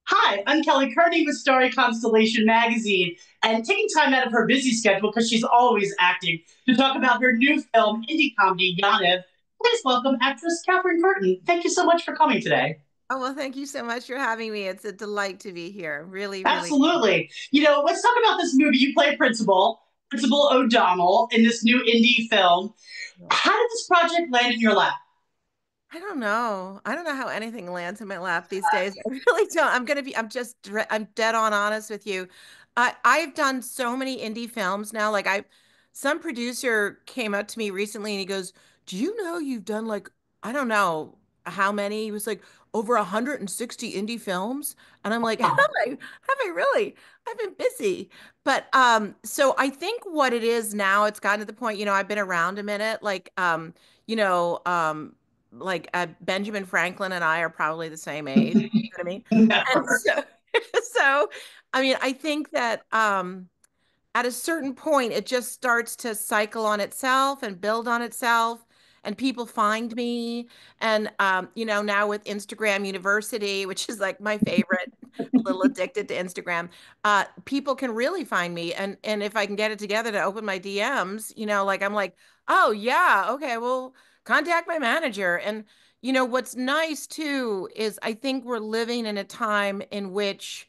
Hi, I'm Kelly Kearney with Starry Constellation Magazine, and taking time out of her busy schedule because she's always acting to talk about her new film, indie comedy Yaniv. Please welcome actress Catherine Curtin. Thank you so much for coming today. Oh, well, thank you so much for having me. It's a delight to be here. Really, really. Absolutely. Let's talk about this movie. You play Principal O'Donnell, in this new indie film. How did this project land in your lap? I don't know. I don't know how anything lands in my lap these days. I really don't. I'm dead on honest with you. I've done so many indie films now. Some producer came up to me recently and he goes, "Do you know you've done like, I don't know how many?" He was like, "Over 160 indie films." And I'm like, Have I really? I've been busy. So I think what it is now, it's gotten to the point, I've been around a minute, you know, um, Benjamin Franklin and I are probably the same age. You know what I mean? And Never. so I mean, I think that at a certain point, it just starts to cycle on itself and build on itself. And people find me. And, now with Instagram University, which is like my favorite, a little addicted to Instagram, people can really find me. And if I can get it together to open my DMs, I'm like, oh, yeah, okay, well, contact my manager. And, what's nice too is I think we're living in a time in which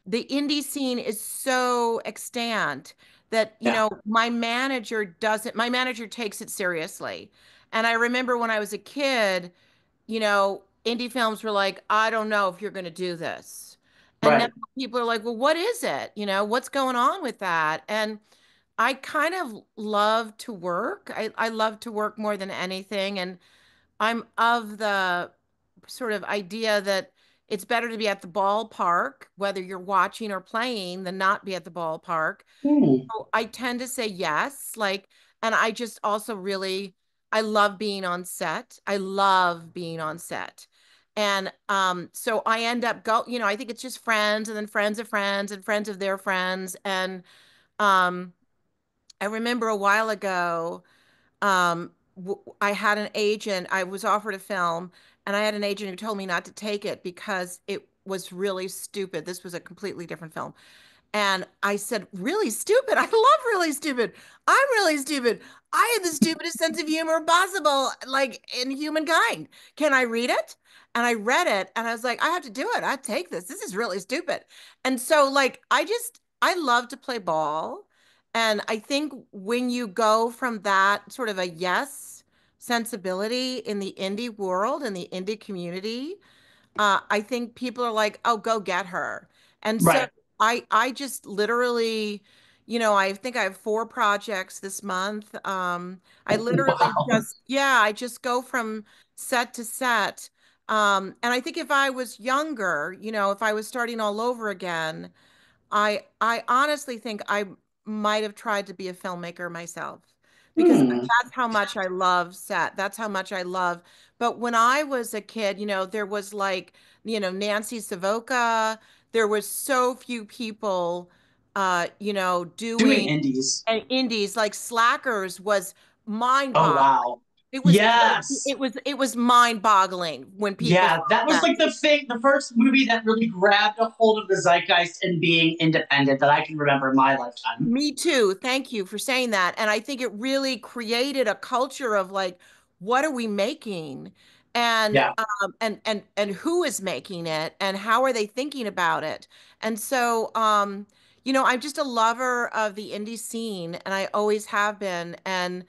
the indie scene is so extant that, Yeah. my manager takes it seriously. And I remember when I was a kid, indie films were like, I don't know if you're going to do this. And now Right. people are like, well, what is it? What's going on with that? And I kind of love to work. I love to work more than anything. And I'm of the sort of idea that it's better to be at the ballpark, whether you're watching or playing, than not be at the ballpark. Hmm. So I tend to say yes, and I just also really, I love being on set. I love being on set. And so I end up I think it's just friends and then friends of friends and friends of their friends. And um, I remember a while ago, I had an agent, I was offered a film, and I had an agent who told me not to take it because it was really stupid. This was a completely different film. And I said, really stupid? I love really stupid. I'm really stupid. I have the stupidest sense of humor possible, like in humankind. Can I read it? And I read it and I was like, I have to do it. I take this. This is really stupid. And so, I love to play ball. And I think when you go from that sort of a yes sensibility in the indie world, in the indie community, I think people are like, oh, go get her. And so Right. I just literally, I think I have 4 projects this month. I literally Wow. I just go from set to set. And I think if I was younger, if I was starting all over again, I honestly think I might have tried to be a filmmaker myself because Hmm. that's how much I love set. That's how much I love. But when I was a kid, there was Nancy Savoca. There was so few people, Doing doing indies. indies. Like Slackers was Oh, mind-boggling. wow. It was Yes. it was mind-boggling when people Yeah, that saw was that. like the first movie that really grabbed a hold of the zeitgeist and being independent that I can remember in my lifetime. Me too. Thank you for saying that. And I think it really created a culture of like, what are we making? And Yeah. and who is making it and how are they thinking about it? And so I'm just a lover of the indie scene and I always have been. And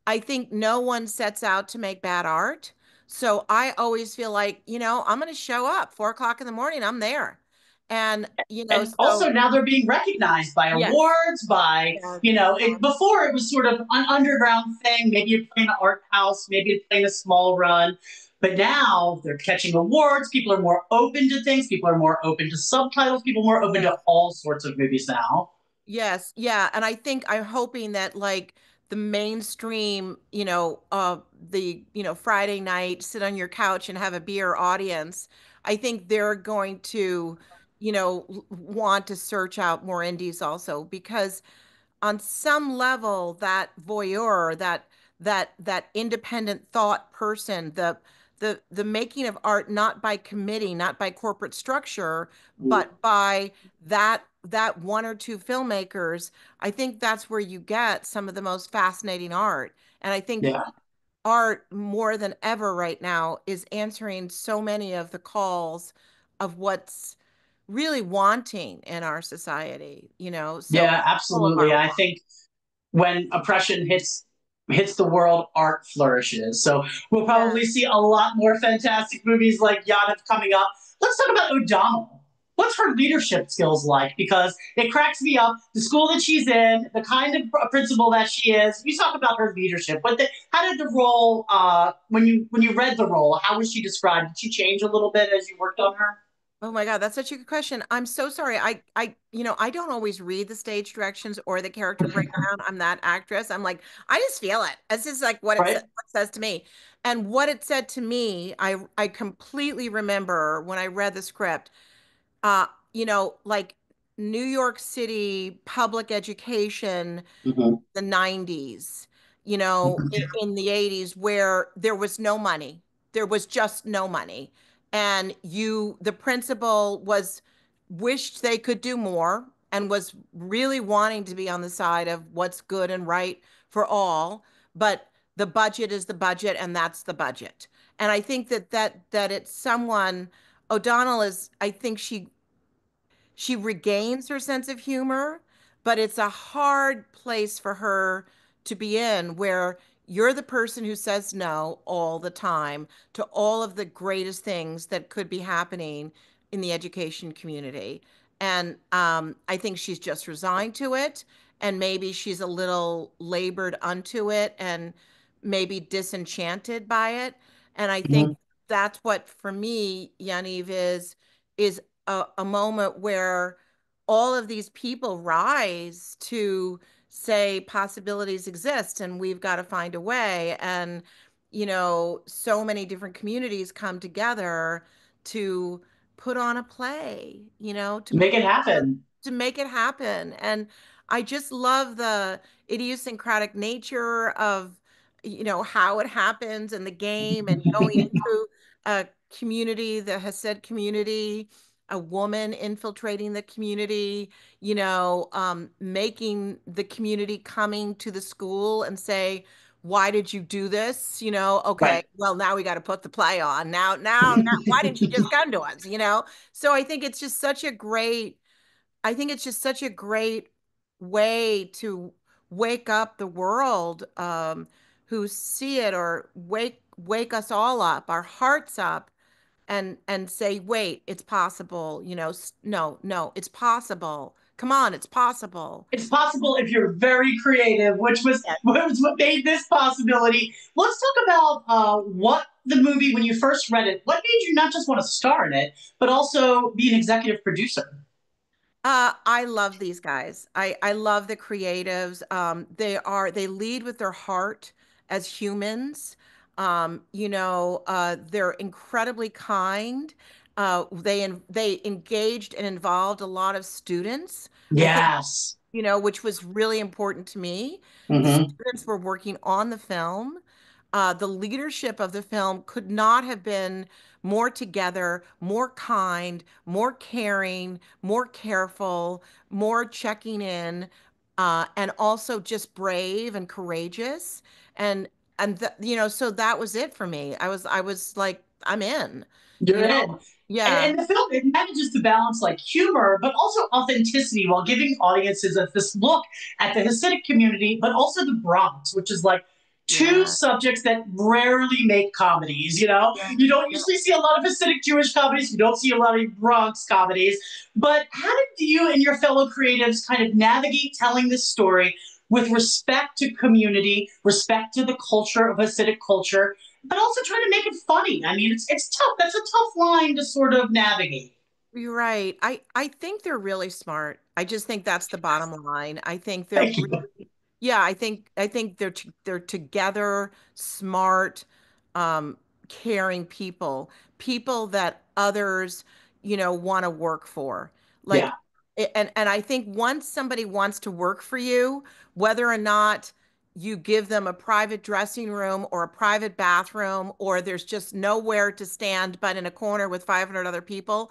I think no one sets out to make bad art. So I always feel like, I'm going to show up 4 o'clock in the morning. I'm there. And, And also now they're being recognized by yes. awards, by, Yes. before it was sort of an underground thing. Maybe you'd play in an art house, maybe you'd play in a small run. But now they're catching awards. People are more open to things. People are more open to subtitles. People are more open to Yes. all sorts of movies now. Yes, yeah, and I think I'm hoping that the mainstream, Friday night, sit on your couch and have a beer audience, I think they're going to, want to search out more indies also because on some level that voyeur, that independent thought person, the making of art not by committee, not by corporate structure, but by that one or two filmmakers, I think that's where you get some of the most fascinating art. And I think Yeah. art more than ever right now is answering so many of the calls of what's really wanting in our society, so Yeah, all of absolutely. our I think when oppression hits the world, art flourishes. So we'll yeah. probably see a lot more fantastic movies like Yaniv coming up. Let's talk about O'Donnell. What's her leadership skills like? Because it cracks me up. The school that she's in, the kind of principal that she is. You talk about her leadership, but how did the role when you read the role? How was she described? Did she change a little bit as you worked on her? Oh my God, that's such a good question. I'm so sorry. I don't always read the stage directions or the character breakdown. I'm that actress. I'm like, I just feel it. It's just like what Right? it says to me. And what it said to me, I completely remember when I read the script. uh, like New York City public education, Mm-hmm. the 90s, in the 80s, where there was no money. There was just no money. And the principal wished they could do more and was really wanting to be on the side of what's good and right for all. But the budget is the budget, and that's the budget. And I think that it's someone, O'Donnell is, I think she regains her sense of humor, but it's a hard place for her to be in where you're the person who says no all the time to all of the greatest things that could be happening in the education community. And I think she's just resigned to it, and maybe she's a little labored unto it and maybe disenchanted by it. And I think Mm-hmm. that's what, for me, Yaniv, is a moment where all of these people rise to say possibilities exist and we've got to find a way. And, so many different communities come together to put on a play, Make it happen. to make it happen. And I just love the idiosyncratic nature of, how it happens and the game and going into a community, the Hasidic community, a woman infiltrating the community, making the community coming to the school and say, why did you do this? Okay, Right. well, now we got to put the play on. Now, why didn't you just come to us? So I think it's just such a great way to wake up the world, who see it, or wake us all up, our hearts up, and say, wait, it's possible. No, no, it's possible. Come on, it's possible. It's possible if you're very creative, which was what made this possibility. Let's talk about what the movie, when you first read it, what made you not just want to star in it, but also be an executive producer? I love these guys. I love the creatives. They lead with their heart as humans. They're incredibly kind. They engaged and involved a lot of students. I think, Yes. which was really important to me. The Hmm. students were working on the film. The leadership of the film could not have been more together, more kind, more caring, more careful, more checking in, and also just brave and courageous. And so that was it for me. I was like, I'm in, You're you know? in. Yeah. And the film, it manages to balance like humor, but also authenticity while giving audiences this look at the Hasidic community, but also the Bronx, which is like two Yeah. subjects that rarely make comedies. Yeah. You don't Yeah. usually see a lot of Hasidic Jewish comedies. You don't see a lot of Bronx comedies. But how did you and your fellow creatives kind of navigate telling this story with respect to community, respect to the culture of Hasidic culture, but also trying to make it funny? I mean, it's tough. That's a tough line to sort of navigate. You're right. I think they're really smart. I just think that's the bottom line. I think they're Thank really, you. yeah, I think they're together, smart, um, caring people, people that others, want to work for. Yeah. Like, and I think once somebody wants to work for you, whether or not you give them a private dressing room or a private bathroom, or there's just nowhere to stand but in a corner with 500 other people,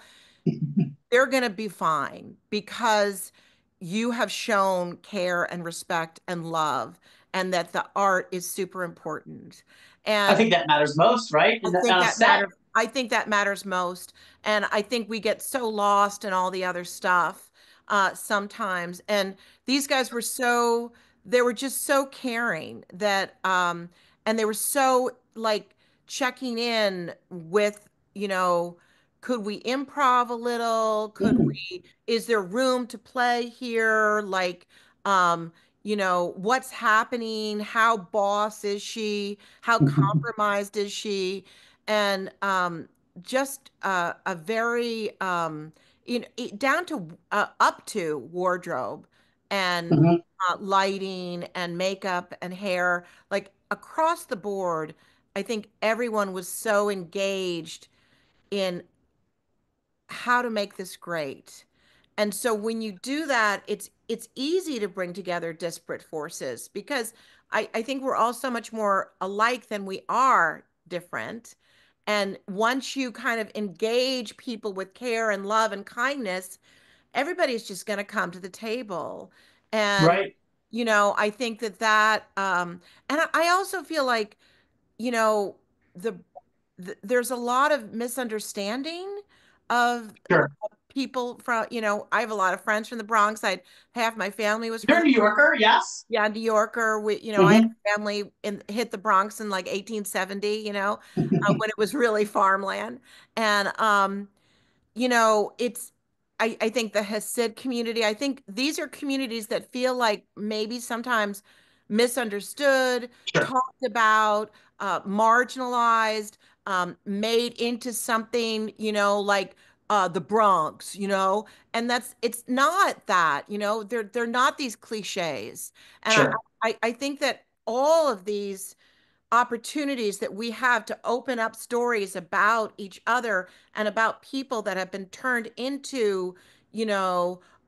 they're going to be fine because you have shown care and respect and love, and that the art is super important. I And think that matters most, right? I In think on a that set. matters. I think that matters most. And I think we get so lost in all the other stuff sometimes. And these guys were so, they were just so caring that, and they were so like checking in with, could we improv a little? Could Mm-hmm. we, is there room to play here? Like, what's happening? How boss is she? How compromised is she? And just a very down to up to wardrobe and Mm-hmm. lighting and makeup and hair, like across the board. I think everyone was so engaged in how to make this great. And so when you do that, it's easy to bring together disparate forces because I think we're all so much more alike than we are different. And once you kind of engage people with care and love and kindness, everybody's just going to come to the table. And, Right. I think and I also feel like, you know, the, there's a lot of misunderstanding of Sure. people from, I have a lot of friends from the Bronx. Half my family was You're from a New Yorker, yes? yeah, New Yorker. I had Mm-hmm. family hit the Bronx in like 1870, when it was really farmland. And it's I think the Hasid community, I think these are communities that feel like maybe sometimes misunderstood, Sure. talked about, marginalized, made into something, like the Bronx, and it's not that, they're not these cliches. And Sure. I think that all of these opportunities that we have to open up stories about each other and about people that have been turned into,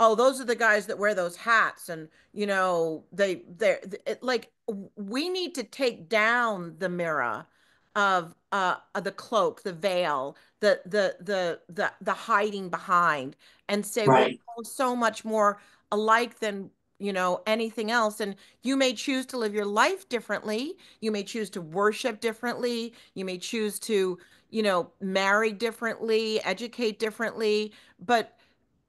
oh, those are the guys that wear those hats and, like we need to take down the mirror of the cloak, the veil, the hiding behind and say we're Right. all so much more alike than anything else. And you may choose to live your life differently. You may choose to worship differently. You may choose to, marry differently, educate differently. But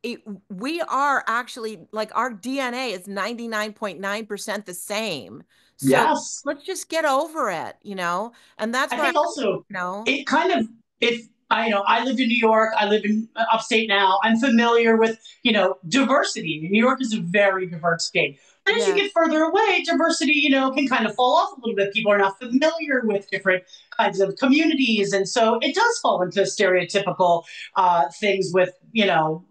it, we are actually like our DNA is 99.9% the same. So Yes. let's just get over it, And that's I what think also you know. it kind of, if I know, I lived in New York, I live in upstate now. I'm familiar with, diversity. New York is a very diverse state. But as you Yeah. get further away, diversity, can kind of fall off a little bit. People are not familiar with different kinds of communities. And so it does fall into stereotypical things with,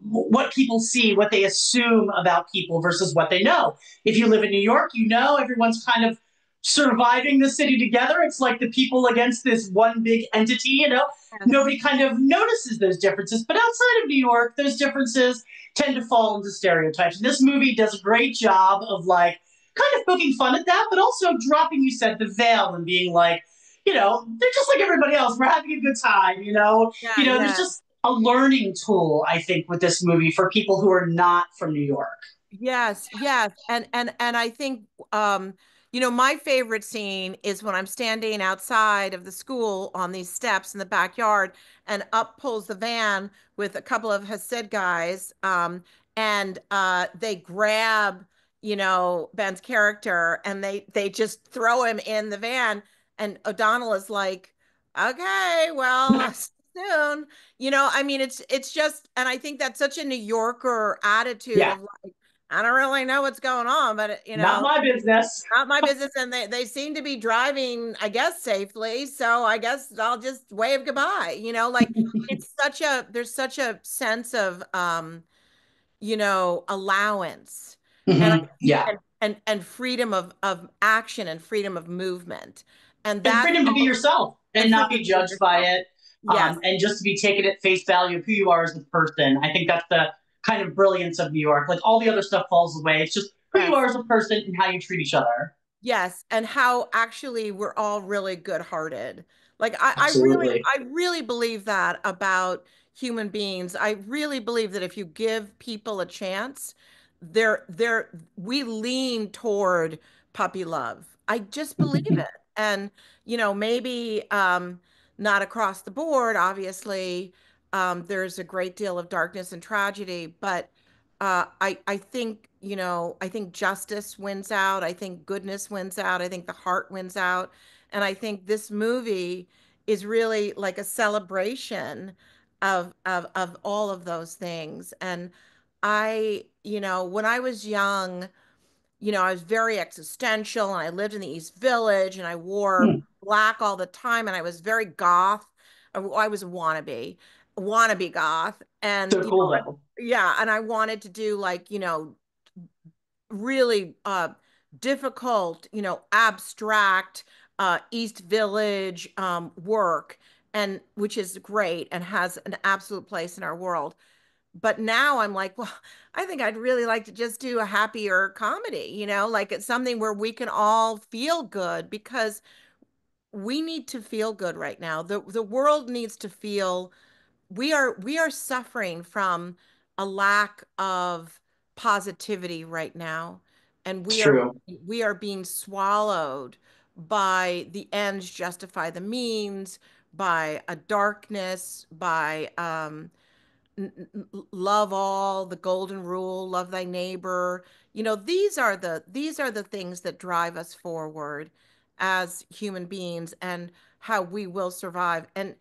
what people see, what they assume about people versus what they know. If you live in New York, everyone's kind of surviving the city together. It's like the people against this one big entity. Yes. Nobody kind of notices those differences. But outside of New York, those differences tend to fall into stereotypes. And this movie does a great job of like kind of poking fun at that, but also dropping, you said, the veil and being like, they're just like everybody else. We're having a good time. Yeah, There's yeah. just a learning tool, I think, with this movie for people who are not from New York. Yes, yes. And I think my favorite scene is when I'm standing outside of the school on these steps in the backyard and up pulls the van with a couple of Hasid guys and they grab, Ben's character and they just throw him in the van and O'Donnell is like, "Okay, well, soon." I mean it's just and I think that's such a New Yorker attitude Yeah, of I don't really know what's going on, but not my business. not my business. And they seem to be driving, I guess, safely. So I guess I'll just wave goodbye. Like there's such a sense of allowance and I think Yeah. and freedom of action and freedom of movement. And And that's freedom to be all yourself and and not freedom be to be judged by yourself. it, Yes. and just to be taken at face value of who you are as a person. I think that's the kind of brilliance of New York. Like all the other stuff falls away. It's just who you Yes. are as a person and how you treat each other. Yes, and how actually we're all really good-hearted. Like Absolutely. I really believe that about human beings. I really believe that if you give people a chance, they're we lean toward puppy love. I just believe it. And maybe not across the board, obviously. There's a great deal of darkness and tragedy, but I think, I think justice wins out. I think goodness wins out. I think the heart wins out. And I think this movie is really like a celebration of all of those things. And when I was young, I was very existential and I lived in the East Village and I wore Hmm. black all the time and I was very goth. I was a wannabe goth. And, So cool though. yeah, and I wanted to do like, really difficult, abstract East Village work, and which is great and has an absolute place in our world. But now I'm like, well, I think I'd really like to just do a happier comedy, like it's something where we can all feel good because we need to feel good right now. The world needs to feel we are suffering from a lack of positivity right now, and It's we are true. we are being swallowed by the ends justify the means, by a darkness, by love all, the golden rule, love thy neighbor. These are the things that drive us forward as human beings and how we will survive. And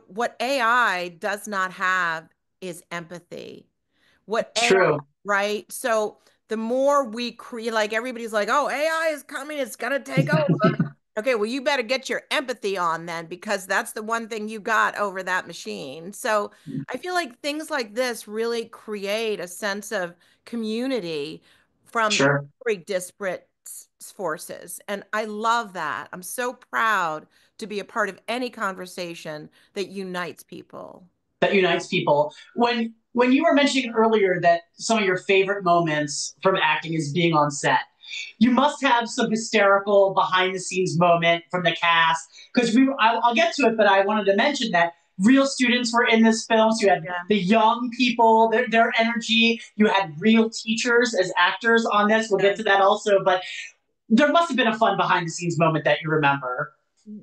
what AI does not have is empathy. What It's AI, true. right? So the more we create, like everybody's like, oh, AI is coming, it's gonna take over. Okay, well, you better get your empathy on then, because that's the one thing you got over that machine. So I feel like things like this really create a sense of community from Sure. very disparate forces. And I love that. I'm so proud to be a part of any conversation that unites people. That unites people. When you were mentioning earlier that some of your favorite moments from acting is being on set, you must have some hysterical behind the scenes moment from the cast, because I'll get to it, but I wanted to mention that real students were in this film. So you had Yeah. the young people, their energy. You had real teachers as actors on this. We'll get Yeah. to that also, but there must have been a fun behind the scenes moment that you remember.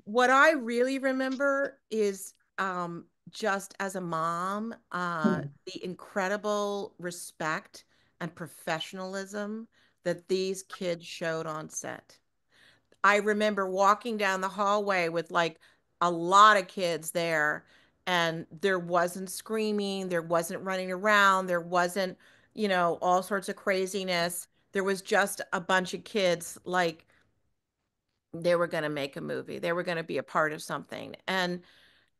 What I really remember is just as a mom, the incredible respect and professionalism that these kids showed on set. I remember walking down the hallway with like a lot of kids there, and there wasn't screaming, there wasn't running around, there wasn't, all sorts of craziness. There was just a bunch of kids like they were going to make a movie. They were going to be a part of something. And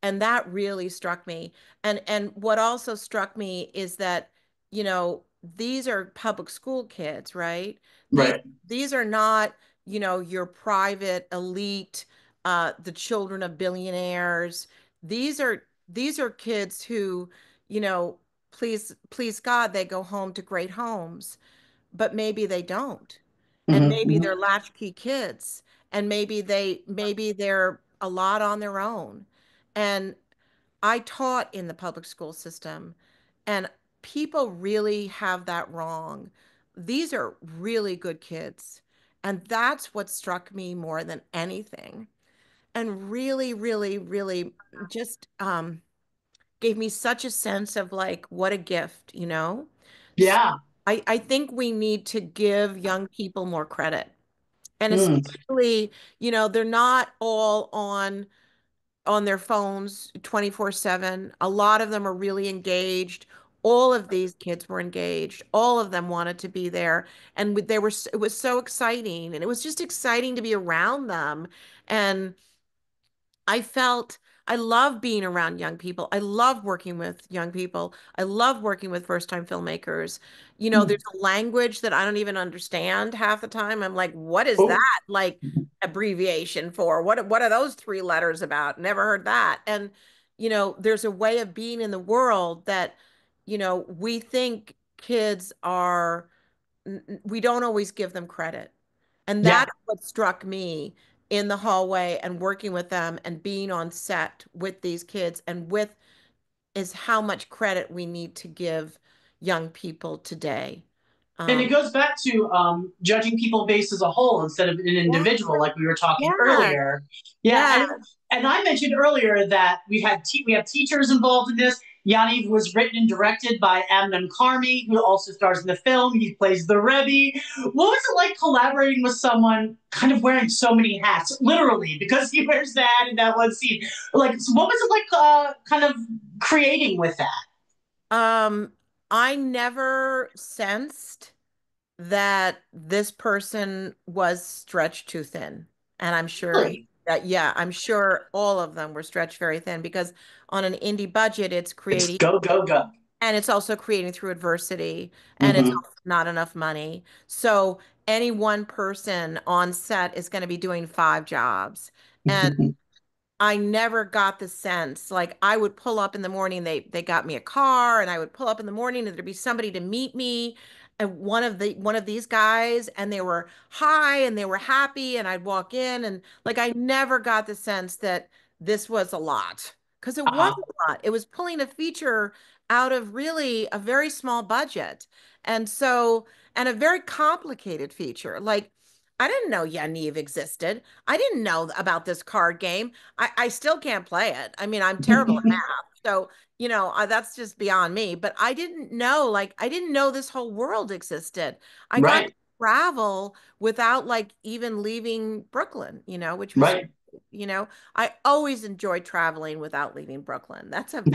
that really struck me. And what also struck me is that, these are public school kids, right? These Right. these are not, your private elite, the children of billionaires. These are kids who, please God, they go home to great homes, but maybe they don't. And Mm-hmm, maybe mm-hmm. they're latchkey kids, and maybe they're a lot on their own. And I taught in the public school system, and people really have that wrong. These are really good kids. And that's what struck me more than anything. And really, really, really just gave me such a sense of like, what a gift, So Yeah. I think we need to give young people more credit. And Mm. especially, they're not all on their phones 24/7. A lot of them are really engaged. All of these kids were engaged. All of them wanted to be there. And it was so exciting. And it was just exciting to be around them. And I felt I love being around young people. I love working with young people. I love working with first-time filmmakers. Mm. There's a language that I don't even understand half the time. I'm like, what is Oh. that like abbreviation for? What are those three letters about? Never heard that. And there's a way of being in the world that, we think kids are we don't always give them credit. And Yeah. that's what struck me in the hallway and working with them and being on set with these kids and with is how much credit we need to give young people today. And it Um, goes back to judging people based as a whole instead of an yeah, individual, like we were talking yeah, earlier. Yeah, yeah. and I mentioned earlier that we have teachers involved in this. Yaniv was written and directed by Amnon Karmi, who also stars in the film. He plays the Rebbe. What was it like collaborating with someone kind of wearing so many hats, literally, because he wears that in that one scene? Like, so what was it like, kind of creating with that? Um, I never sensed that this person was stretched too thin. And I'm sure Really, that, yeah, I'm sure all of them were stretched very thin because on an indie budget, it's it's creating go go go. and it's also creating through adversity and it's Mm-hmm. also not enough money. So any one person on set is going to be doing five jobs. And I never got the sense like I would pull up in the morning, they got me a car and I would pull up in the morning and there'd be somebody to meet me and one of these guys and they were high and they were happy and I'd walk in and like I never got the sense that this was a lot because it was Uh-huh. a lot. It was pulling a feature out of really a very small budget. And so and a very complicated feature. Like I didn't know Yaniv existed. I didn't know about this card game. I still can't play it. I mean, I'm terrible at math. So, that's just beyond me. But I didn't know, like, I didn't know this whole world existed. I got to Right, travel without like even leaving Brooklyn, which was, right. I always enjoyed traveling without leaving Brooklyn. That's a,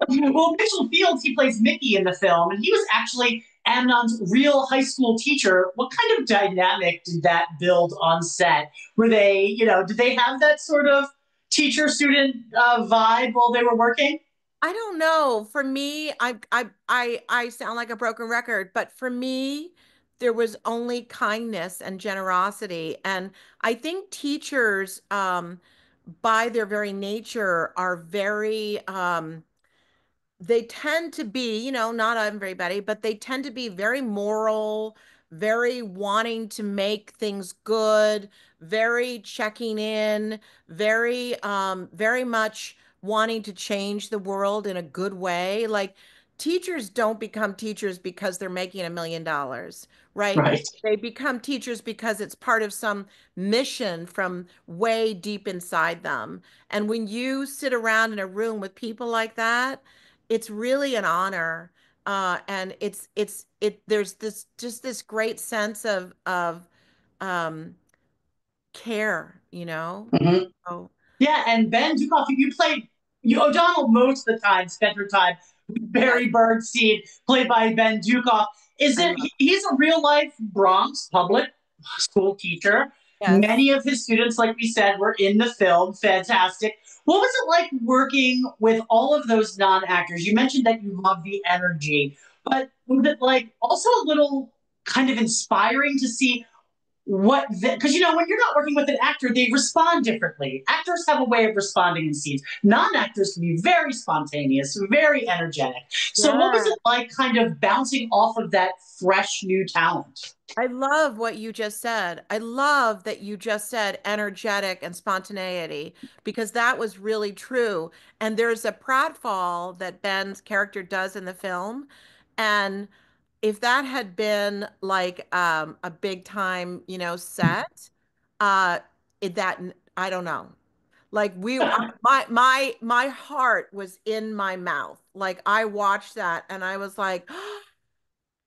Well, Mitchell Fields, he plays Mickey in the film, and he was actually Amnon's real high school teacher. What kind of dynamic did that build on set? Were they, did they have that sort of teacher student vibe while they were working? I don't know. For me, I sound like a broken record, but for me, there was only kindness and generosity. And I think teachers, by their very nature, are very they tend to be, not everybody, but they tend to be very moral, very wanting to make things good, very checking in, very much wanting to change the world in a good way. Like teachers don't become teachers because they're making $1 million, right? Right. They become teachers because it's part of some mission from way deep inside them. And when you sit around in a room with people like that, it's really an honor. And there's this great sense of um care, Mhm. Oh, Yeah, and Ben Dukoff, you played O'Donnell most of the time, spent her time with yes, Barry Bernstein, played by Ben Dukoff. Is I it? love He's a real life Bronx public school teacher. yes. Many of his students, like we said, were in the film. Fantastic. What was it like working with all of those non actors? You mentioned that you love the energy, but was it like also a little kind of inspiring to see what because when you're not working with an actor, they respond differently. Actors have a way of responding in scenes. Non-actors can be very spontaneous, very energetic. So what was Yeah. it like kind of bouncing off of that fresh new talent? I love what you just said. I love that you just said energetic and spontaneity because that was really true. And there's a pratfall that Ben's character does in the film. And if that had been like a big time, set, uh that I don't know. Like my heart was in my mouth. Like I watched that and I was like,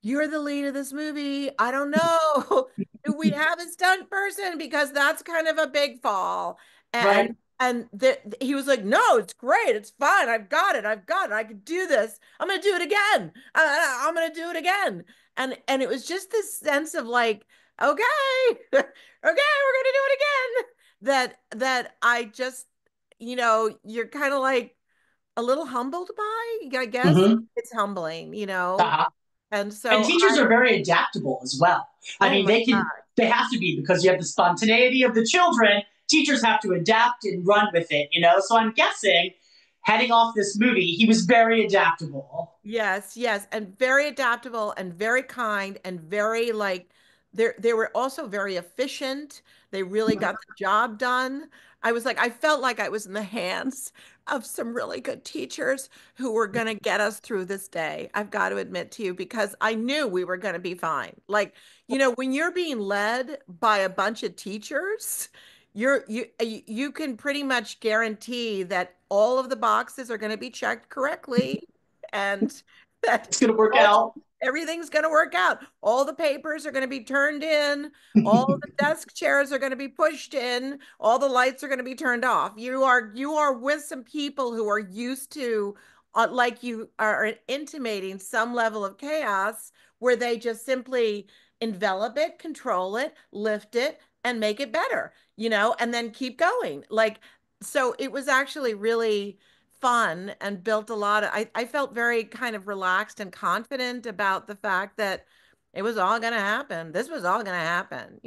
you're the lead of this movie. I don't know. Do we have a stunt person? Because that's kind of a big fall. And Right. he was like, no, it's great. It's fine. I've got it. I've got it. I can do this. I'm gonna do it again. I'm gonna do it again. And it was just this sense of like, okay, okay, we're gonna do it again. That I just, you're kind of like a little humbled by, I guess. Mm-hmm. It's humbling. Uh-huh. And And so teachers are very adaptable as well. I oh mean, my they have to be because you have the spontaneity of the children. Teachers have to adapt and run with it. So I'm guessing heading off this movie, he was very adaptable. yes, yes, and very adaptable and very kind and very like they were also very efficient. They really got the job done. I was like, I felt like I was in the hands of some really good teachers who were going to get us through this day. I've got to admit to you, because I knew we were going to be fine. Like, when you're being led by a bunch of teachers, you can pretty much guarantee that all of the boxes are going to be checked correctly, and that It's going to work all out. everything's going to work out. All the papers are going to be turned in. All the desk chairs are going to be pushed in. All the lights are going to be turned off. You are with some people who are used to, like you are intimating, some level of chaos where they just simply envelop it, control it, lift it, and make it better, and then keep going. Like, so it was actually really fun and built a lot of, I felt very kind of relaxed and confident about the fact that it was all going to happen. This was all going to happen.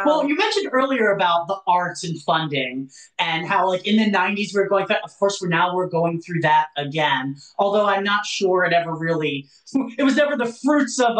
Well, So you mentioned earlier about the arts and funding and how, like, in the 90s, we are going through, of course, we're going through that again. Although I'm not sure it ever really, it was never the fruits of,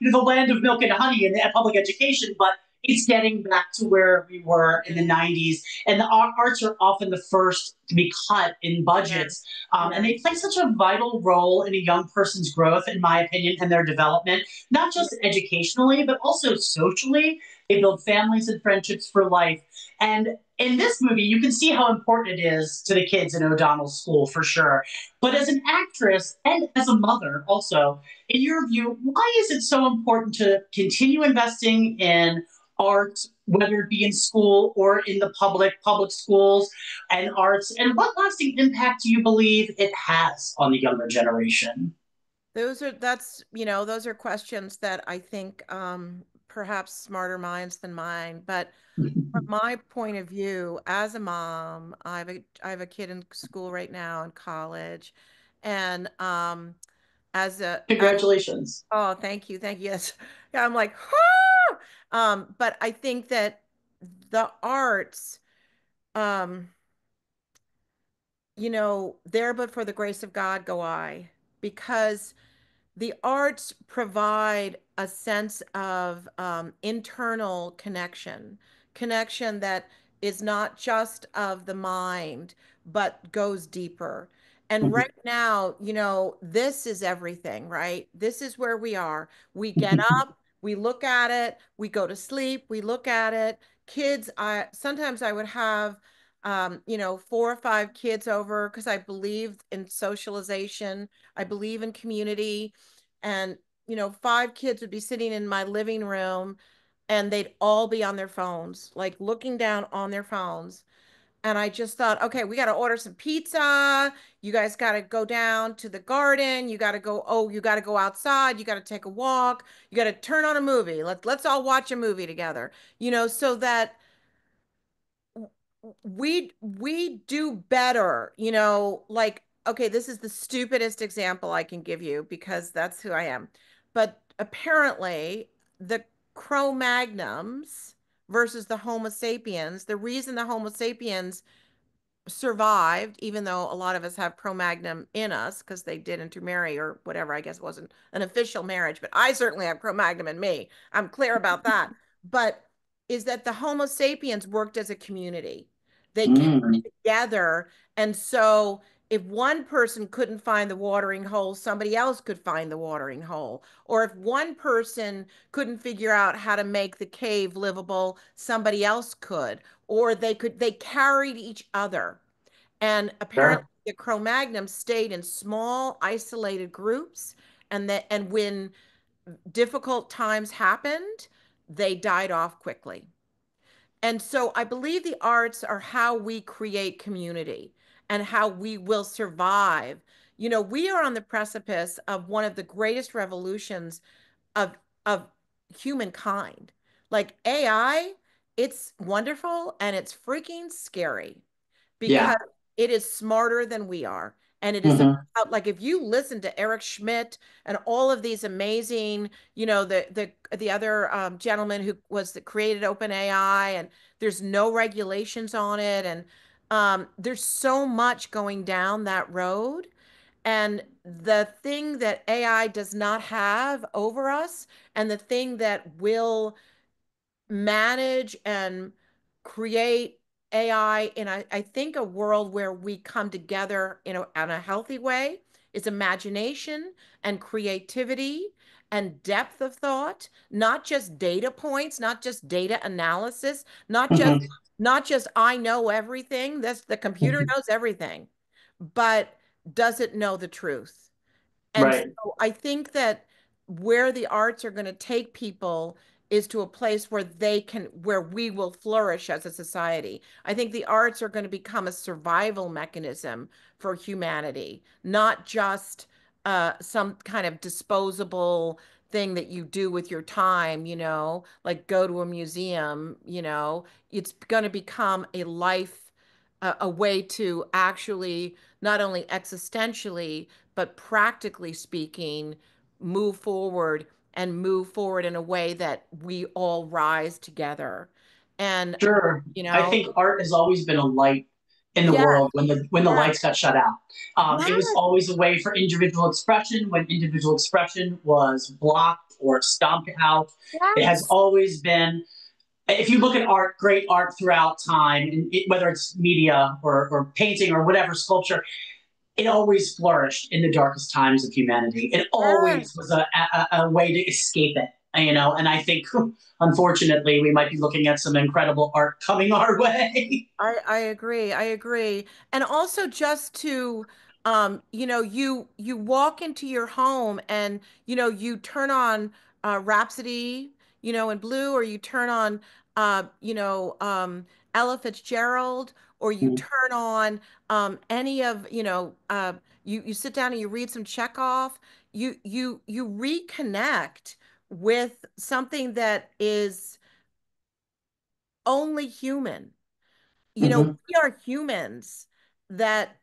the land of milk and honey and public education, but it's getting back to where we were in the 90s. And the arts are often the first to be cut in yeah, budgets. And yeah, they play such a vital role in a young person's growth, in my opinion, and their development, not just educationally, but also socially. They build families and friendships for life. And in this movie, you can see how important it is to the kids in O'Donnell's school for sure. But as an actress and as a mother, also, in your view, why is it so important to continue investing in art, whether it be in school or in the public schools and arts? And what lasting impact do you believe it has on the younger generation? those are questions that I think perhaps smarter minds than mine. But from my point of view, as a mom, I have a kid in school right now in college, and as Congratulations. oh, thank you, thank you. Yes, yeah, I'm like, but I think that the arts, um, there but for the grace of God go I, because the arts provide a sense of internal connection that is not just of the mind, but goes deeper. And right now, this is everything, right? This is where we are. We get up, we look at it, we go to sleep, we look at it. Kids, I sometimes I would have 4 or 5 kids over because I believe in socialization. I believe in community. And 5 kids would be sitting in my living room, and they'd all be on their phones, like looking down on their phones. And I just thought, okay, we got to order some pizza. You guys got to go down to the garden. You got to go outside. You got to take a walk. You got to turn on a movie. Let's all watch a movie together. So that we do better, like, okay, this is the stupidest example I can give you because that's who I am. But apparently, the Cro-Magnons versus the Homo sapiens, the reason the Homo sapiens survived, even though a lot of us have Cro-Magnon in us because they did intermarry or whatever. I guess it wasn't an official marriage, but I certainly have Cro-Magnon in me. I'm clear about that. But is that the Homo sapiens worked as a community? They came Mm. together. And so if one person couldn't find the watering hole, somebody else could find the watering hole. Or if one person couldn't figure out how to make the cave livable, somebody else could. Or they carried each other. And apparently Sure. the Cro-Magnons stayed in small, isolated groups, and when difficult times happened, they died off quickly. And so I believe the arts are how we create community and how we will survive. We are on the precipice of one of the greatest revolutions of humankind. Like AI, it's wonderful and it's freaking scary because Yeah. it is smarter than we are. And it is Hmm. about, like, if you listen to Eric Schmidt and all of these amazing, the other gentleman who was that created OpenAI, and there's no regulations on it, and there's so much going down that road. And the thing that AI does not have over us, and the thing that will manage and create AI in I think a world where we come together in a healthy way is imagination and creativity and depth of thought, not just data points, not just data analysis, Mhm. not just I know everything. That's the computer Mhm. knows everything, but does it know the truth? And Right. so I think that where the arts are going to take people is to a place where where we will flourish as a society. I think the arts are going to become a survival mechanism for humanity, not just some kind of disposable thing that you do with your time, like go to a museum, it's going to become a life, a way to actually not only existentially, but practically speaking, move forward in a way that we all rise together. And, Sure. you I know, think art has always been a light in the yes, world when the yes, lights got shut out. It was yes, always a way for individual expression when individual expression was blocked or stomped out. It has yes, always been, if you look at art, great art throughout time, whether it's media or painting or whatever, sculpture, it always flourished in the darkest times of humanity. It yes. always was a way to escape it, and I think, unfortunately, we might be looking at some incredible art coming our way. I agree. I agree. And also just to you walk into your home and you turn on Rhapsody, in blue, or you turn on Ella Fitzgerald, or you turn on any of, you sit down and you read some Chekhov, you reconnect with something that is only human. Mhm. We are humans, that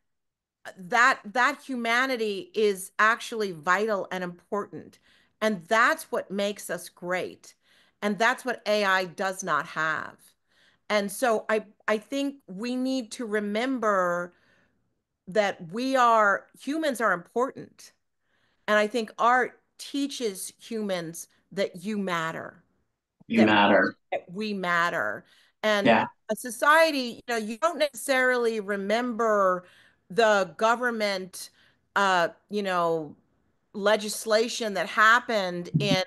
that humanity is actually vital and important. And that's what makes us great. And that's what AI does not have. And so I think we need to remember that humans are important. And I think art teaches humans that you matter, You that matter. we matter. And Yeah. a society, you don't necessarily remember the government, you know, legislation that happened in,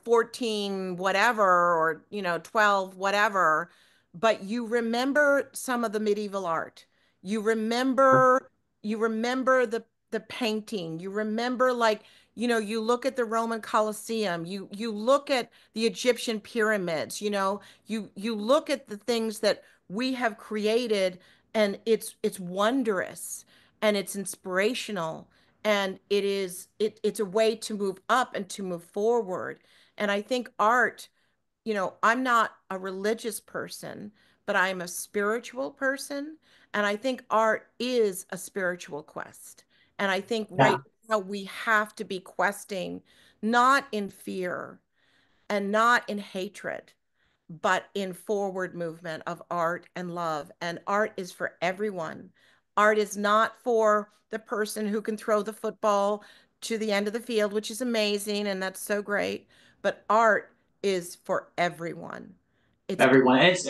14 whatever, or, 12 whatever, but you remember some of the medieval art. You remember, the painting. You remember, like, you look at the Roman Colosseum, you look at the Egyptian pyramids, you look at the things that we have created, and it's wondrous and it's inspirational, and it's a way to move up and to move forward. And I think art, I'm not a religious person, but I'm a spiritual person, and I think art is a spiritual quest. And I think Yeah. right now we have to be questing, not in fear and not in hatred, but in forward movement of art and love. And art is for everyone. Art is not for the person who can throw the football to the end of the field, which is amazing and that's so great. But art is for everyone. It's Everyone. It's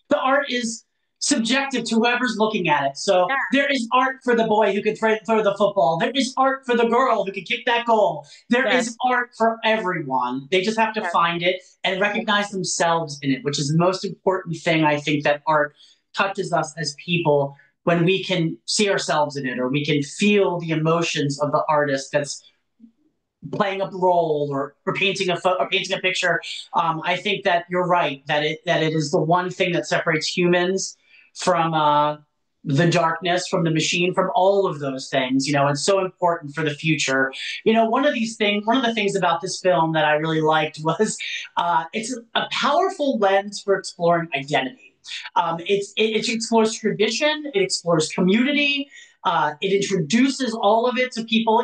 the art is subjective to whoever's looking at it. So yeah, there is art for the boy who can throw the football. There is art for the girl who can kick that goal. There yes, is art for everyone. They just have to yes, find it and yes, recognize themselves in it, which is the most important thing. I think that art touches us as people when we can see ourselves in it, or we can feel the emotions of the artist that's playing a role, or painting a picture. I think that you're right, that it is the one thing that separates humans from the darkness, from the machine, from all of those things. It's so important for the future. One of the things about this film that I really liked was it's a powerful lens for exploring identity. It explores tradition, it explores community, it introduces all of it to people.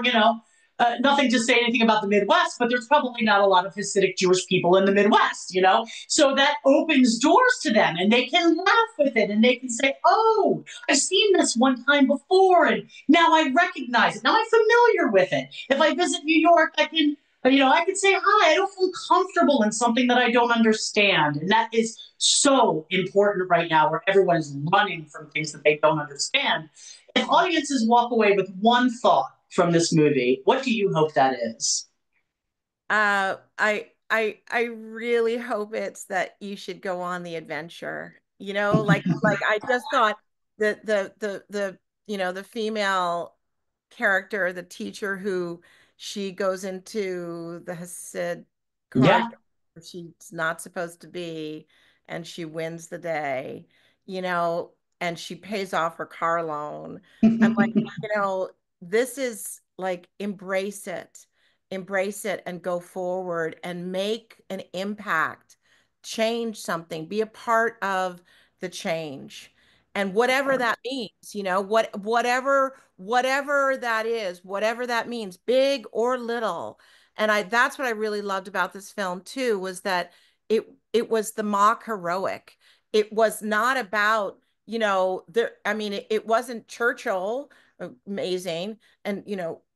nothing to say anything about the Midwest, but there's probably not a lot of Hasidic Jewish people in the Midwest, you know? So that opens doors to them and they can laugh with it and they can say, oh, I've seen this one time before and now I recognize it. Now I'm familiar with it. If I visit New York, I can say hi. I don't feel comfortable in something that I don't understand. And that is so important right now where everyone is running from things that they don't understand. If audiences walk away with one thought from this movie, what do you hope that is? I really hope it's that you should go on the adventure. Like I just thought the female character, the teacher who she goes into the Hasid car Yeah. where she's not supposed to be, and she wins the day, you know, and she pays off her car loan. I'm like, this is like embrace it and go forward and make an impact, change something, be a part of the change. And whatever that means, whatever that is, whatever that means, big or little. And that's what I really loved about this film too, was that it was the mock heroic. It was not about, I mean, it wasn't Churchill, amazing, and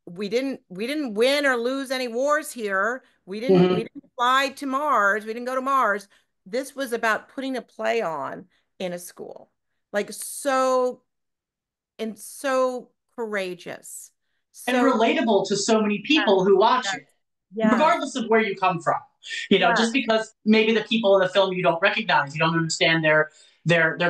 we didn't win or lose any wars here. We didn't we Mhm. didn't fly to Mars. We didn't go to Mars. This was about putting a play on in a school. Like so courageous. And So relatable to so many yes, people who watch yes, it, yes, regardless of where you come from. yes, Just because maybe the people in the film you don't recognize, you don't understand their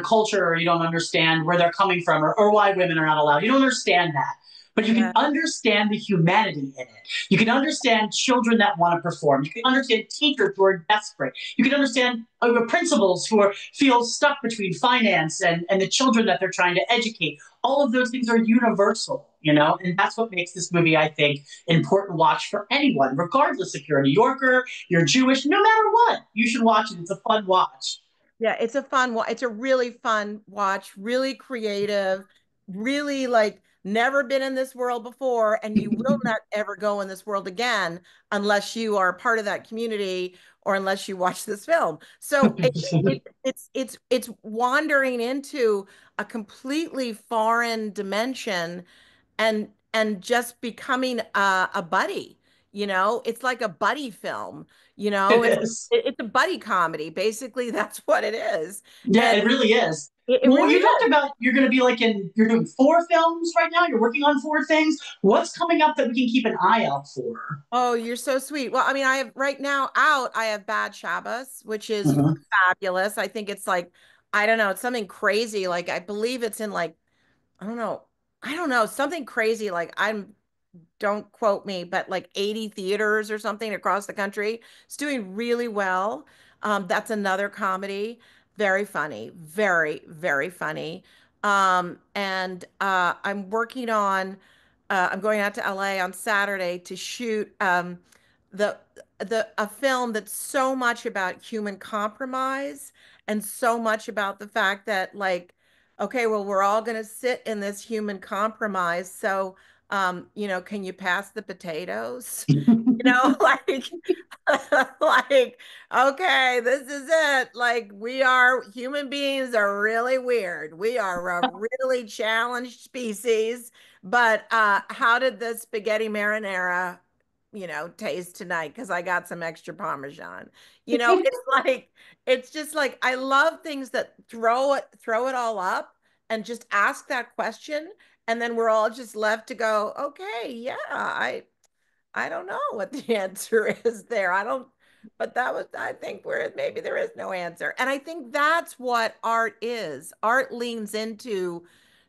culture, or you don't understand where they're coming from, or why women are not allowed. You don't understand that. But you can yes, understand the humanity in it. You can understand children that want to perform. You can understand teachers who are desperate. You can understand principals who feel stuck between finance and the children that they're trying to educate. All of those things are universal, and that's what makes this movie, I think, important watch for anyone, regardless if you're a New Yorker, you're Jewish, no matter what. You should watch it. It's a fun watch. yeah. It's a really fun watch, really creative, really like never been in this world before, and you will not ever go in this world again unless you are a part of that community or unless you watch this film. So it's wandering into a completely foreign dimension and just becoming a buddy. It's like a buddy film. It It's is. it's a buddy comedy. Basically, that's what it is. Yeah, And it really is. it Well, really you talked is. about you're going to be you're doing four films right now. You're working on four things. What's coming up that we can keep an eye out for? Oh, you're so sweet. Well, I mean, I have right now out, I have Bad Shabbos, which is Mhm. fabulous. I think it's like, I don't know, it's something crazy. Like, I believe it's in like, I don't know. I don't know, something crazy. Like, don't quote me, but like 80 theaters or something across the country. It's doing really well. That's another comedy. Very funny. Very, very funny. And I'm going out to LA on Saturday to shoot the a film that's so much about human compromise and so much about the fact that like, okay, well, we're all going to sit in this human compromise. So can you pass the potatoes? Like, like, okay, this is it. Like, human beings are really weird. We are a really challenged species. But how did the spaghetti marinara, taste tonight? Because I got some extra Parmesan. It's like, it's just like I love things that throw it all up and just ask that question, and then we're all just left to go, okay, yeah, I don't know what the answer is there. I don't, but I think where maybe there is no answer. And I think that's what art is. Art leans into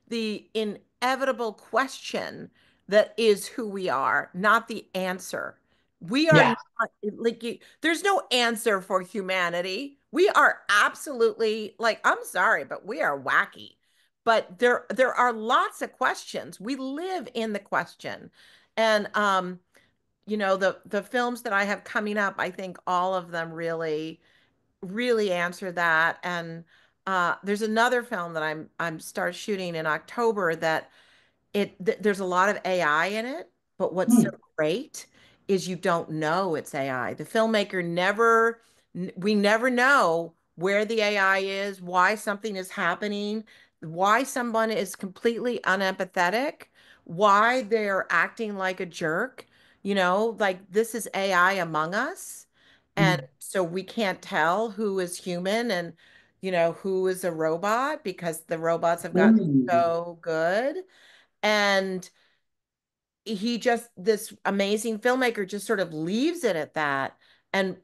the inevitable question that is who we are, not the answer. We are Yeah. not like there's no answer for humanity. We are absolutely like, I'm sorry, but we are wacky. But there are lots of questions. We live in the question. And the films that I have coming up, I think all of them really really answer that. And there's another film that I'm start shooting in October that there's a lot of AI in it. But what's so Hmm. great is you don't know it's AI. The filmmaker never, we never know where the AI is, why something is happening, why someone is completely unempathetic, why they're acting like a jerk. Like this is AI among us. And so we can't tell who is human and, who is a robot because the robots have gotten Hmm. so good. And this amazing filmmaker just sort of leaves it at that. And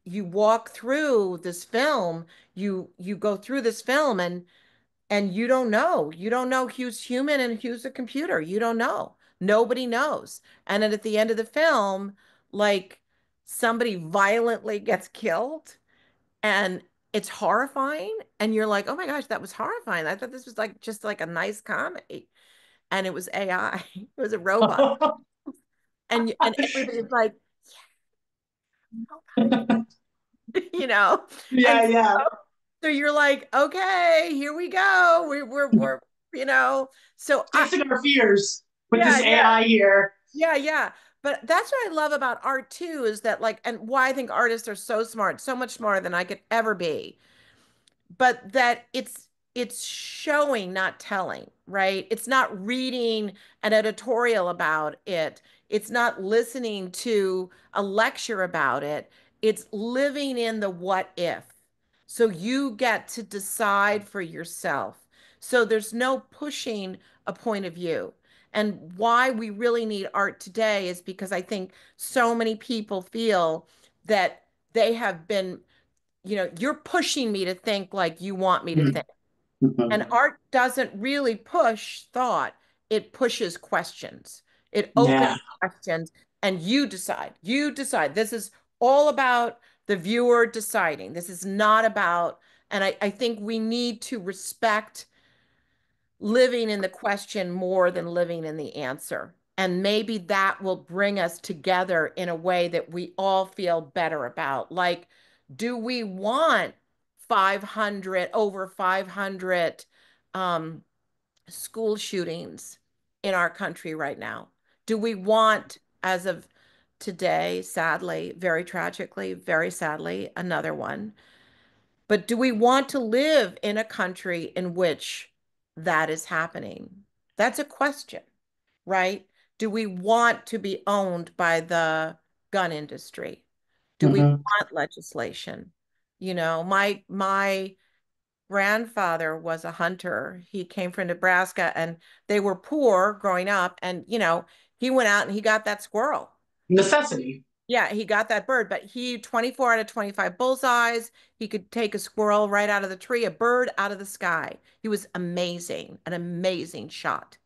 you walk through this film, you go through this film and you don't know who's human and who's a computer. You don't know. Nobody knows. And then at the end of the film, like somebody violently gets killed and it's horrifying. And you're like, oh my gosh, that was horrifying. I thought this was like just like a nice comedy. And it was AI. It was a robot. And everybody's like, you know. Yeah, And yeah. so you're like, okay, here we go. We're you know. So Facing our fears with yeah, this yeah, AI here. yeah, yeah. But that's what I love about art too, is that like, and why I think artists are so smart, so much smarter than I could ever be, but that it's showing, not telling, right? It's not reading an editorial about it. It's not listening to a lecture about it. It's living in the what if. So you get to decide for yourself. So there's no pushing a point of view. And why we really need art today is because I think so many people feel that they have been, you're pushing me to think like you want me to think. And art doesn't really push thought, it pushes questions. It opens Yeah. questions and you decide. You decide. This is all about the viewer deciding. This is not about, and I think we need to respect living in the question more than living in the answer. And maybe that will bring us together in a way that we all feel better about. Like, do we want 500, over 500 um, school shootings in our country right now? Do we want, as of today, sadly, very tragically, very sadly, another one? But do we want to live in a country in which that is happening? That's a question, right? Do we want to be owned by the gun industry? Do we Hmm. want legislation? My grandfather was a hunter. He came from Nebraska and they were poor growing up. And, he went out and he got that squirrel. Necessity. Yeah, he got that bird, but he 24 out of 25 bullseyes. He could take a squirrel right out of the tree, a bird out of the sky. He was amazing, an amazing shot.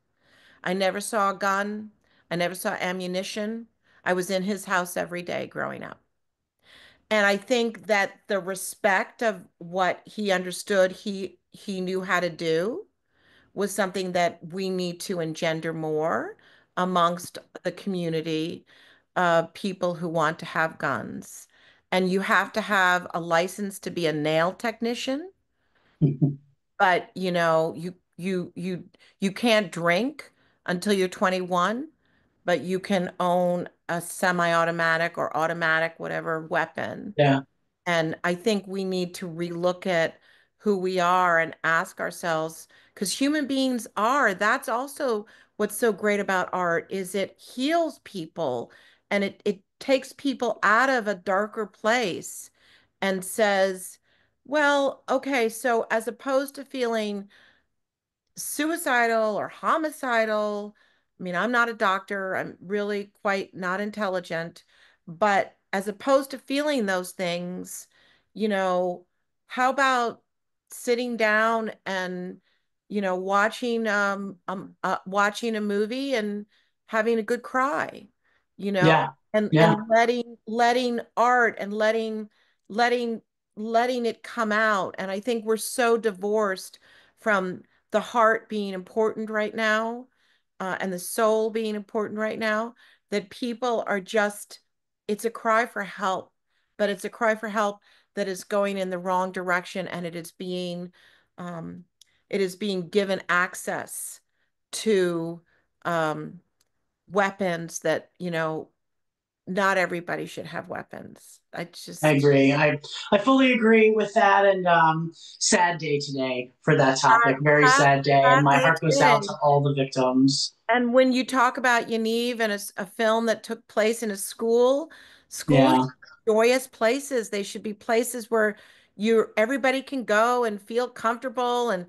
I never saw a gun. I never saw ammunition. I was in his house every day growing up. And I think that the respect of what he understood, he knew how to do was something that we need to engender more amongst the community of people who want to have guns. And you have to have a license to be a nail technician, but you can't drink until you're 21, but you can own a semi-automatic or automatic, whatever weapon. Yeah. And I think we need to relook at who we are and ask ourselves, because human beings are, that's also what's so great about art is it heals people and it takes people out of a darker place and says, well, okay, so as opposed to feeling suicidal or homicidal. I mean, I'm not a doctor. I'm really quite not intelligent. But as opposed to feeling those things, you know, how about sitting down and, watching a movie and having a good cry, you know, Yeah. and Yeah. letting art and letting letting it come out. And I think we're so divorced from the heart being important right now, and the soul being important right now, that people are just, it's a cry for help, but it's a cry for help that is going in the wrong direction, and it is being given access to, um, weapons that, not everybody should have weapons. I I just, agree. I fully agree with that. And sad day today for that topic. Very sad, sad day. And sad my day heart goes out today. to all the victims. And when you talk about Yaniv and a film that took place in a school, schools Yeah. are joyous places. They should be places where everybody can go and feel comfortable and,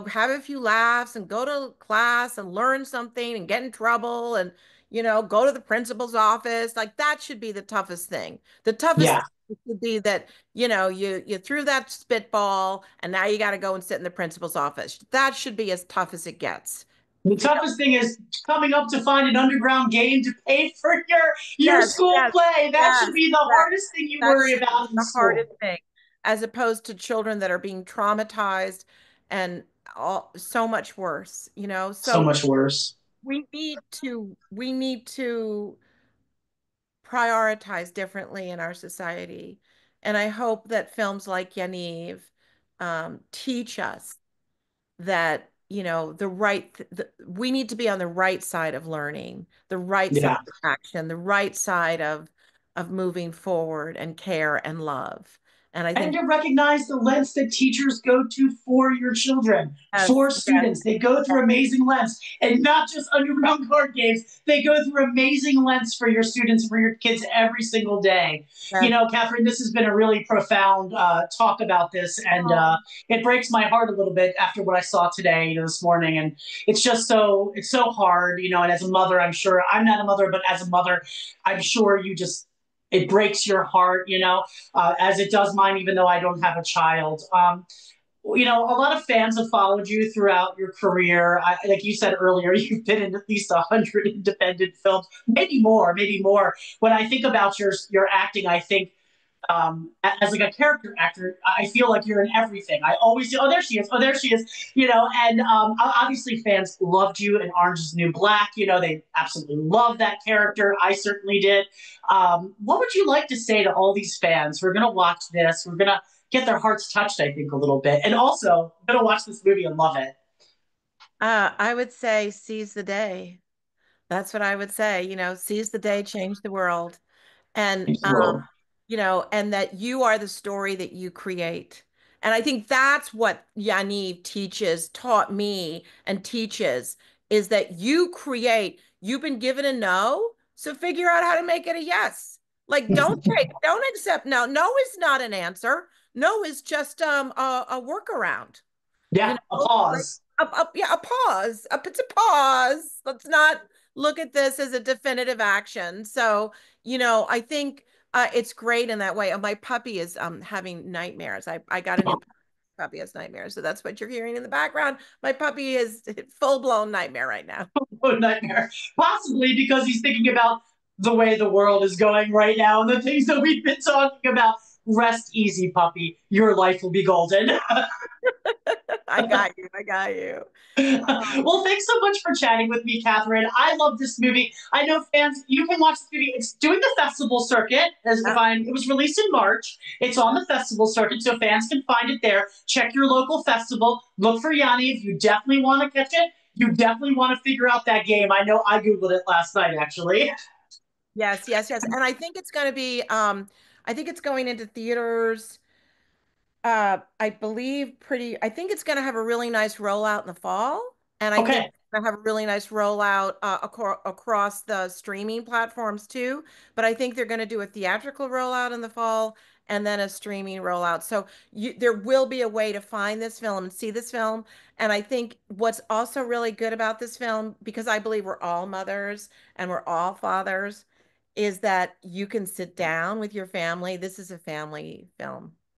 have a few laughs and go to class and learn something and get in trouble and, go to the principal's office. Like that should be the toughest thing. The toughest Yeah. thing would be that, you threw that spitball and now you got to go and sit in the principal's office. That should be as tough as it gets. The toughest thing is coming up to find an underground game to pay for your Yes, school yes, play. That should yes, be the yes. hardest thing you That worry should be about in the school. hardest thing, as opposed to children that are being traumatized and so much worse, So So much worse. we need to prioritize differently in our society. And I hope that films like Yaniv teach us that we need to be on the right side of learning, the right side Yeah. of action, the right side of moving forward and care and love. And I And think to recognize the lengths that teachers go to for your children, yes, for yes, students. They go through amazing lengths, and not just underground card games. They go through amazing lengths for your students, for your kids every single day. You yes. know, Catherine, this has been a really profound talk about this, and Oh, it breaks my heart a little bit after what I saw today, this morning. And it's just it's so hard, And as a mother, I'm sure I'm not a mother, but as a mother, I'm sure it breaks your heart, as it does mine, even though I don't have a child. A lot of fans have followed you throughout your career. Like you said earlier, you've been in at least 100 independent films, maybe more, maybe more. When I think about your acting, I think as like a character actor, I feel like you're in everything. I always do. Oh, there she is. Oh, there she is. And obviously fans loved you in Orange Is the New Black. They absolutely love that character. I certainly did. What would you like to say to all these fans who are going to watch this? Who are going to get their hearts touched, I think, a little bit, and also going to watch this movie and love it. I would say seize the day. That's what I would say, seize the day, change the world. And Thank you. and that you are the story that you create. And I think that's what Yaniv taught me and teaches is that you've been given a no, so figure out how to make it a yes. Like don't accept no. No is not an answer. No is just a workaround. You Yeah, know, like applause. yeah, a pause. It's a pause. Let's not look at this as a definitive action. So, I think it's great in that way. My puppy is having nightmares. I got a new puppy has nightmares. So that's what you're hearing in the background. My puppy is full-blown nightmare right now. Nightmare. Possibly because he's thinking about the way the world is going right now and the things that we've been talking about. Rest easy, puppy. Your life will be golden. I got you. I got you. Well, thanks so much for chatting with me, Catherine. I love this movie. I know fans, you can watch this movie. It's doing the festival circuit. It was released in March. It's on the festival circuit, so fans can find it there. Check your local festival. Look for Yanni if you definitely want to catch it. You definitely want to figure out that game. I know I Googled it last night, actually. Yes, yes, yes. And I think it's going to be I think it's going into theaters I think it's going to have a really nice rollout in the fall. And I think Okay. it's going to have a really nice rollout across the streaming platforms too. But I think they're going to do a theatrical rollout in the fall and then a streaming rollout. So there will be a way to find this film and see this film. And I think what's also really good about this film, because I believe we're all mothers and we're all fathers, is that you can sit down with your family. This is a family film.